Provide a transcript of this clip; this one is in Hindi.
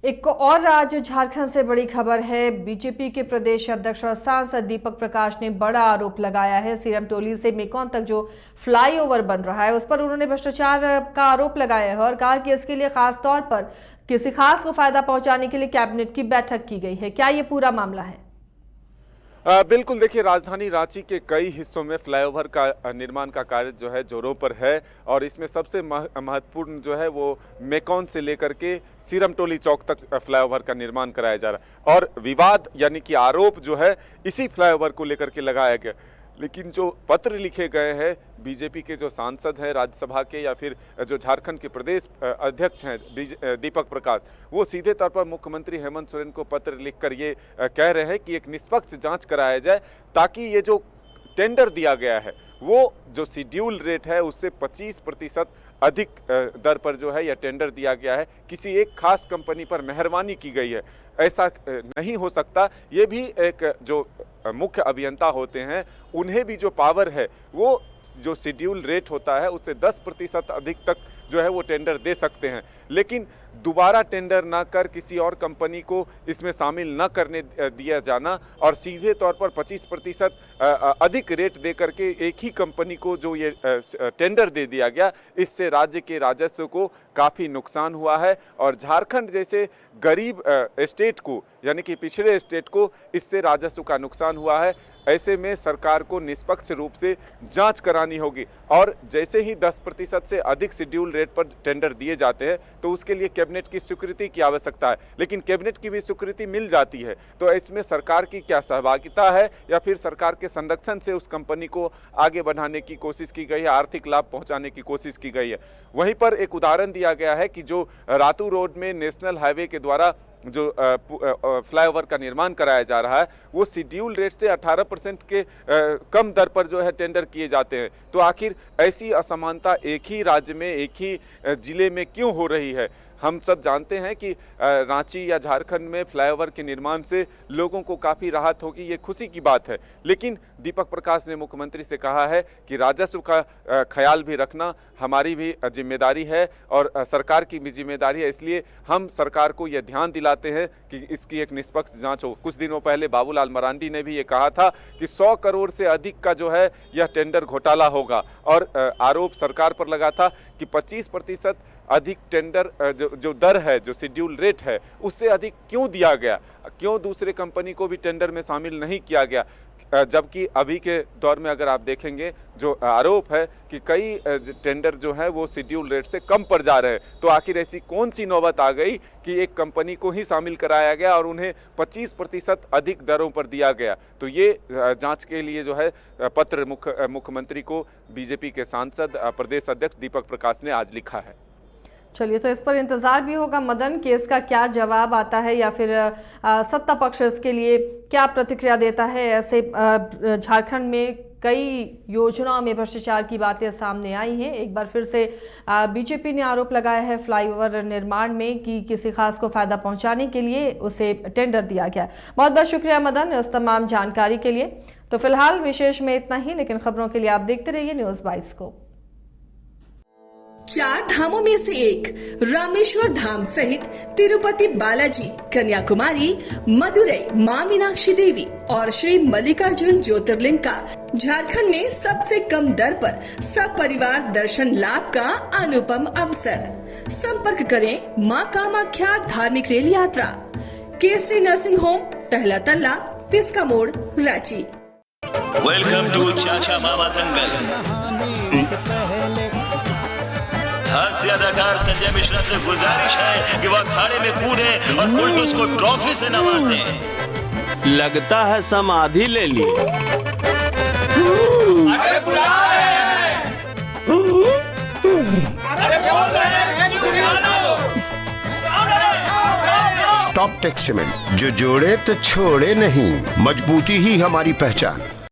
एक और आज झारखंड से बड़ी खबर है। बीजेपी के प्रदेश अध्यक्ष और सांसद दीपक प्रकाश ने बड़ा आरोप लगाया है। सीरम टोली से मेकॉन तक जो फ्लाईओवर बन रहा है उस पर उन्होंने भ्रष्टाचार का आरोप लगाया है और कहा कि इसके लिए खास तौर पर किसी खास को फायदा पहुंचाने के लिए कैबिनेट की बैठक की गई है। क्या ये पूरा मामला है? बिल्कुल, देखिए, राजधानी रांची के कई हिस्सों में फ्लाईओवर का निर्माण का कार्य जो है जोरों पर है और इसमें सबसे महत्वपूर्ण जो है वो मेकॉन से लेकर के सीरम टोली चौक तक फ्लाईओवर का निर्माण कराया जा रहा है और विवाद यानी कि आरोप जो है इसी फ्लाईओवर को लेकर के लगाया गया। लेकिन जो पत्र लिखे गए हैं बीजेपी के जो सांसद हैं राज्यसभा के या फिर जो झारखंड के प्रदेश अध्यक्ष हैं दीपक प्रकाश, वो सीधे तौर पर मुख्यमंत्री हेमंत सोरेन को पत्र लिखकर ये कह रहे हैं कि एक निष्पक्ष जांच कराया जाए ताकि ये जो टेंडर दिया गया है वो जो शेड्यूल रेट है उससे 25% अधिक दर पर जो है यह टेंडर दिया गया है। किसी एक खास कंपनी पर मेहरबानी की गई है, ऐसा नहीं हो सकता। ये भी एक जो मुख्य अभियंता होते हैं उन्हें भी जो पावर है वो जो शेड्यूल रेट होता है उससे 10% अधिक तक जो है वो टेंडर दे सकते हैं, लेकिन दोबारा टेंडर ना कर किसी और कंपनी को इसमें शामिल न करने दिया जाना और सीधे तौर पर 25% अधिक रेट दे करके एक ही कंपनी को जो ये टेंडर दे दिया गया, इससे राज्य के राजस्व को काफ़ी नुकसान हुआ है और झारखंड जैसे गरीब स्टेट को यानी कि पिछड़े स्टेट को इससे राजस्व का नुकसान हुआ है। ऐसे में सरकार को निष्पक्ष रूप से जांच करानी होगी और जैसे ही 10% से अधिक शेड्यूल रेट पर टेंडर दिए जाते हैं तो उसके लिए कैबिनेट की स्वीकृति की आवश्यकता है, लेकिन कैबिनेट की भी स्वीकृति मिल जाती है तो इसमें सरकार की क्या सहभागिता है या फिर सरकार के संरक्षण से उस कंपनी को आगे बढ़ाने की कोशिश की गई है, आर्थिक लाभ पहुंचाने की कोशिश की गई है। वहीं पर एक उदाहरण दिया गया है कि जो रातू रोड में नेशनल हाईवे के द्वारा जो फ्लाईओवर का निर्माण कराया जा रहा है वो शेड्यूल रेट से 18% के कम दर पर जो है टेंडर किए जाते हैं। तो आखिर ऐसी असमानता एक ही राज्य में एक ही जिले में क्यों हो रही है? हम सब जानते हैं कि रांची या झारखंड में फ्लाईओवर के निर्माण से लोगों को काफ़ी राहत होगी, ये खुशी की बात है, लेकिन दीपक प्रकाश ने मुख्यमंत्री से कहा है कि राजस्व का ख्याल भी रखना हमारी भी जिम्मेदारी है और सरकार की भी जिम्मेदारी है। इसलिए हम सरकार को यह ध्यान दिलाते हैं कि इसकी एक निष्पक्ष जांच हो। कुछ दिनों पहले बाबूलाल मरांडी ने भी ये कहा था कि 100 करोड़ से अधिक का जो है यह टेंडर घोटाला होगा और आरोप सरकार पर लगा था कि 25% अधिक टेंडर जो दर है, जो शेड्यूल रेट है, उससे अधिक क्यों दिया गया, क्यों दूसरे कंपनी को भी टेंडर में शामिल नहीं किया गया? जबकि अभी के दौर में अगर आप देखेंगे जो आरोप है कि कई टेंडर जो है वो शेड्यूल रेट से कम पर जा रहे हैं, तो आखिर ऐसी कौन सी नौबत आ गई कि एक कंपनी को ही शामिल कराया गया और उन्हें 25% अधिक दरों पर दिया गया? तो ये जांच के लिए जो है पत्र मुख्यमंत्री को बीजेपी के सांसद प्रदेश अध्यक्ष दीपक प्रकाश ने आज लिखा है। चलिए, तो इस पर इंतजार भी होगा मदन कि इसका क्या जवाब आता है या फिर सत्ता पक्ष इसके लिए क्या प्रतिक्रिया देता है। ऐसे झारखंड में कई योजनाओं में भ्रष्टाचार की बातें सामने आई हैं। एक बार फिर से बीजेपी ने आरोप लगाया है फ्लाईओवर निर्माण में कि किसी खास को फायदा पहुंचाने के लिए उसे टेंडर दिया गया। बहुत बहुत शुक्रिया मदन इस तमाम जानकारी के लिए। तो फिलहाल विशेष में इतना ही, लेकिन खबरों के लिए आप देखते रहिए न्यूज़ 22 को। 4 धामों में से एक रामेश्वर धाम सहित तिरुपति बालाजी, कन्याकुमारी, मदुरई मां मीनाक्षी देवी और श्री मल्लिकार्जुन ज्योतिर्लिंग का झारखंड में सबसे कम दर पर सब परिवार दर्शन लाभ का अनुपम अवसर। संपर्क करें मां कामाख्या धार्मिक रेल यात्रा, केसरी नर्सिंग होम, पहला तल्ला, पिस्का मोड़, रांची। वेलकम टू चाचा मामा दंगल। हास्य अदाकार संजय मिश्रा से गुजारिश है कि वह अखाड़े में कूदे और फुलटूस को ट्रॉफी से नवाजे। लगता है समाधि ले ली। अरे बुला रहे हैं। अरे बोल रहे हैं कि बुला लो। टॉप टेक सीमेंट, जो जोड़े तो छोड़े नहीं, मजबूती ही हमारी पहचान।